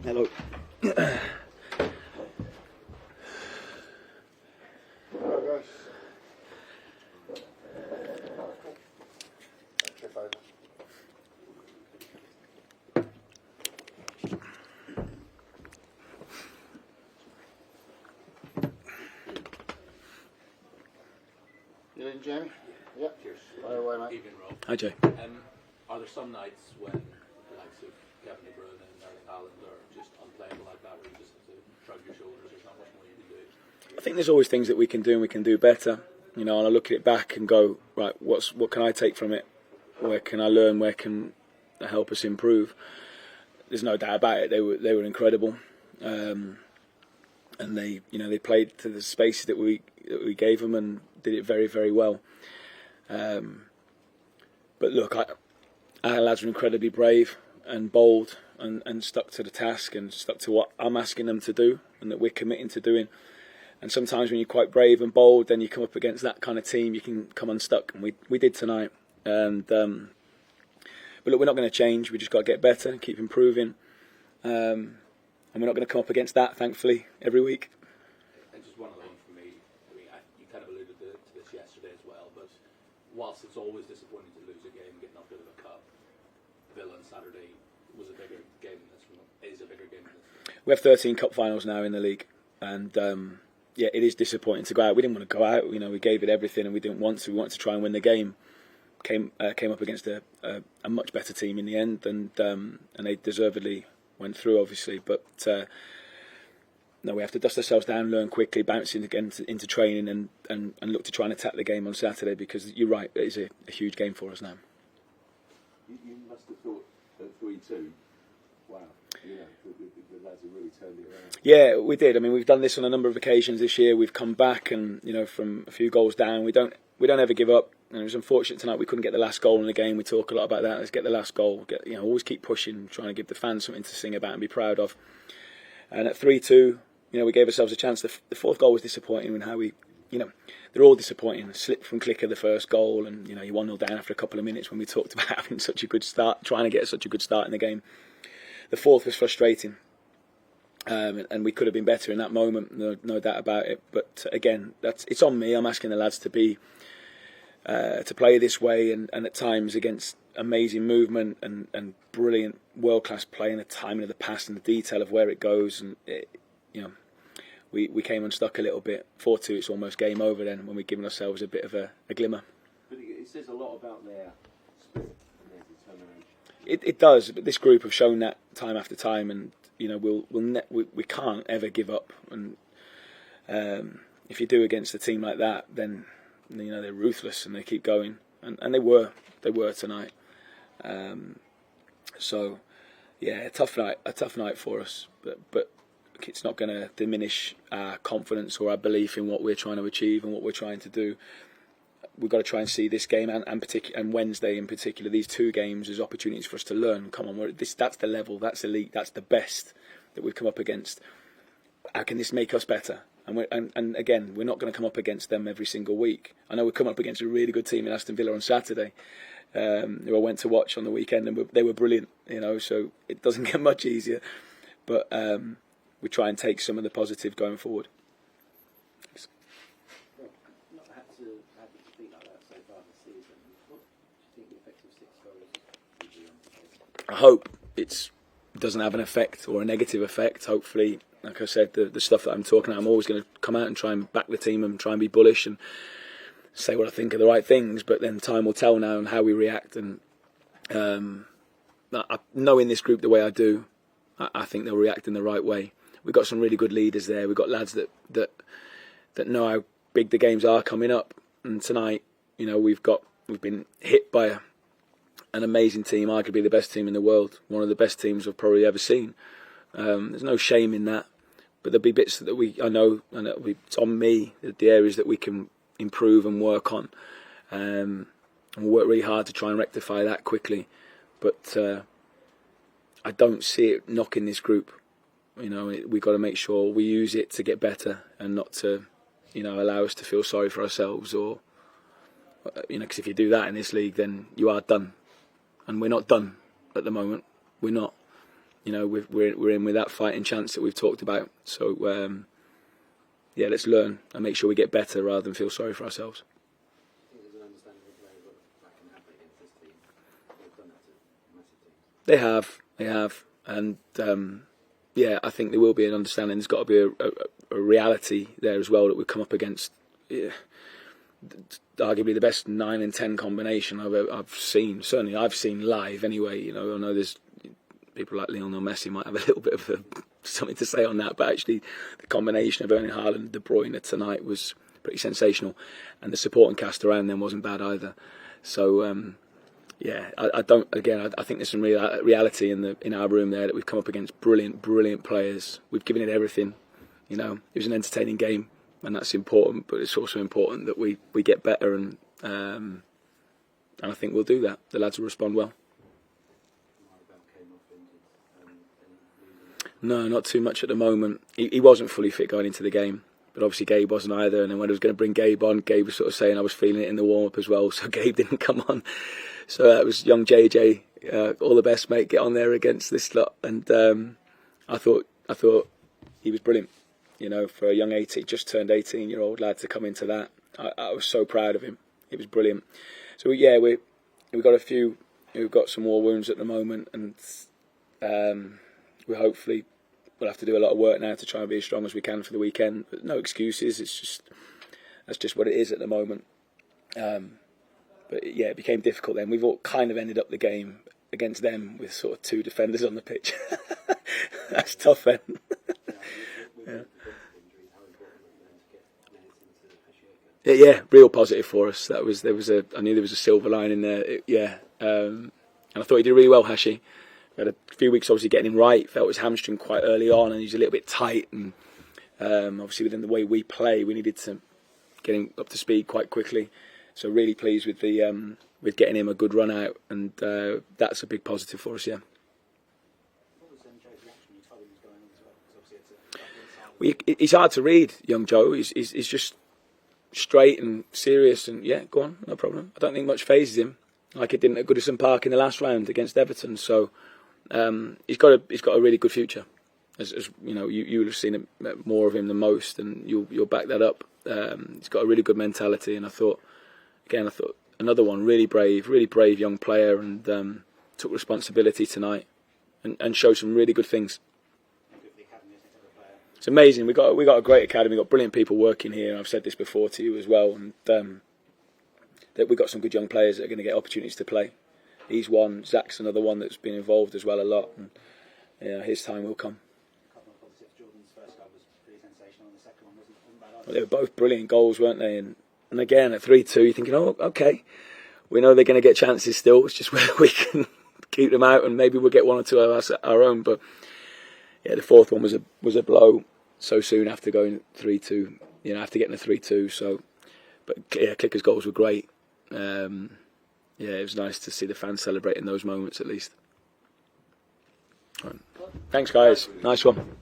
Hello. You in, Jamie? Yep. Cheers. By the way, mate. Evening, Rob. Hi, Jay. Are there some nights when the likes of Kevin De Bruyne and Erling Haaland are just unplayable like that, where you just have to shrug your shoulders? There's not much more you can do. I think there's always things that we can do and we can do better. You know, and I look at it back and go, right, what can I take from it? Where can I learn? Where can it help us improve? There's no doubt about it. They were incredible, and they played to the spaces that we gave them and did it very, very well. But look, our lads were incredibly brave and bold and stuck to the task and stuck to what I'm asking them to do and that we're committing to doing. And sometimes when you're quite brave and bold, then you come up against that kind of team, you can come unstuck. And we did tonight. And but look, we're not going to change. We just got to get better and keep improving. And we're not going to come up against that, thankfully, every week. And just one other one for me. I mean, you kind of alluded to this yesterday as well. But whilst it's always disappointing to lose a game, get knocked out of a cup, Villa on Saturday was a bigger game than this one. Is a bigger game than this one. We have 13 cup finals now in the league, and yeah, it is disappointing to go out. We didn't want to go out. You know, we gave it everything, and we didn't want to. We wanted to try and win the game. Came up against a much better team in the end, and they deservedly went through, obviously. But no, we have to dust ourselves down, learn quickly, bounce into training, and look to try and attack the game on Saturday, because you're right, it is a huge game for us now. You must have thought at 3-2, wow, you know, the lads have really turned it around. Yeah, we did. I mean, we've done this on a number of occasions this year. We've come back, and you know, from a few goals down, we don't ever give up. And it was unfortunate tonight we couldn't get the last goal in the game. We talk a lot about that. Let's get the last goal. Always keep pushing, trying to give the fans something to sing about and be proud of. And at 3-2, we gave ourselves a chance. The fourth goal was disappointing in how we, they're all disappointing. A slip from Clicker, the first goal, and you're 1-0 down after a couple of minutes when we talked about having such a good start, trying to get such a good start in the game. The fourth was frustrating. And we could have been better in that moment, no doubt about it. But again, it's on me. I'm asking the lads to play this way, and at times against amazing movement and brilliant world-class play, and the timing of the pass and the detail of where it goes. And we came unstuck a little bit. 4-2, it's almost game over then when we've given ourselves a bit of a glimmer. But it says a lot about their spirit and their determination. It does, but this group have shown that time after time, and we can't ever give up. And if you do against a team like that, then they're ruthless and they keep going, and they were tonight. So yeah, a tough night for us, but it's not going to diminish our confidence or our belief in what we're trying to achieve and what we're trying to do. We've got to try and see this game and Wednesday in particular, these two games, as opportunities for us to learn. Come on, that's the level, that's elite, that's the best that we've come up against. How can this make us better? And again, we're not going to come up against them every single week. I know we come up against a really good team in Aston Villa on Saturday, who I went to watch on the weekend, and they were brilliant. So it doesn't get much easier. But we try and take some of the positive going forward. Thanks. Not had to speak like that so far this season. What do you think the effect of 6 goals will be on the game? I hope it doesn't have an effect or a negative effect. Hopefully, like I said, the stuff that I'm talking about, I'm always going to come out and try and back the team and try and be bullish and say what I think are the right things. But then time will tell now on how we react. And knowing this group the way I do, I think they'll react in the right way. We've got some really good leaders there. We've got lads that know how big the games are coming up. And tonight, we've been hit by an amazing team, arguably the best team in the world, one of the best teams I've probably ever seen. There's no shame in that, but there'll be bits that I know it's on me, the areas that we can improve and work on, and we'll work really hard to try and rectify that quickly. But I don't see it knocking this group. We've got to make sure we use it to get better and not to, allow us to feel sorry for ourselves, or because if you do that in this league, then you are done, and we're not done at the moment. We're not. you know, we're in with that fighting chance that we've talked about. So yeah, let's learn and make sure we get better rather than feel sorry for ourselves. I think there's an understanding of the players that can happen against this team. They've done that to massive teams. They have, and yeah, I think there will be an understanding. There's got to be a reality there as well that we've come up against. Yeah, arguably the best 9 and 10 combination I've seen. Certainly, I've seen live anyway. You know, I know there's people like Lionel Messi might have a little bit of something to say on that, but actually the combination of Erling Haaland and De Bruyne tonight was pretty sensational, and the supporting cast around them wasn't bad either. So yeah, I think there's some reality in our room there that we've come up against brilliant players. We've given it everything. You know, it was an entertaining game, and that's important, but it's also important that we get better, and I think we'll do that. The lads will respond well. No, not too much at the moment. He wasn't fully fit going into the game, but obviously Gabe wasn't either. And then when I was going to bring Gabe on, Gabe was sort of saying I was feeling it in the warm-up as well, so Gabe didn't come on. So that was young JJ. All the best, mate. Get on there against this lot. And I thought he was brilliant. You know, for a young just turned 18-year-old lad to come into that, I was so proud of him. It was brilliant. So yeah, we've got some war wounds at the moment, and we'll have to do a lot of work now to try and be as strong as we can for the weekend. But no excuses. That's just what it is at the moment. But yeah, it became difficult then. We've all kind of ended up the game against them with sort of 2 defenders on the pitch. That's tough then. Yeah, real positive for us. I knew there was a silver lining there. And I thought he did really well, Hashi. We had a few weeks obviously getting him right. Felt his hamstring quite early on, and he's a little bit tight. And obviously within the way we play, we needed to get him up to speed quite quickly. So really pleased with with getting him a good run out, and that's a big positive for us. Yeah. What was Joe's reaction when you told him he was going on as well? Because obviously He's hard to read, young Joe. He's just straight and serious, and yeah, go on, no problem. I don't think much phases him, like it didn't at Goodison Park in the last round against Everton. So he's got a really good future. As you know, you'll have seen more of him than most, and you'll back that up. He's got a really good mentality, and I thought another one really brave young player, and took responsibility tonight and showed some really good things. It's amazing. We got a great academy. We've got brilliant people working here, and I've said this before to you as well. And that we've got some good young players that are going to get opportunities to play. He's one. Zach's another one that's been involved as well a lot, and his time will come. Jordan's first goal was pretty sensational, and the second one wasn't bad either. Well, they were both brilliant goals, weren't they? And again at 3-2, you're thinking, oh, okay, we know they're going to get chances still. It's just whether we can keep them out, and maybe we'll get 1 or 2 of our own. But yeah, the fourth one was a blow so soon after going 3-2. You know, after getting a 3-2. So, but yeah, Clicker's goals were great. Yeah, it was nice to see the fans celebrating those moments at least. Right. Thanks, guys. Nice one.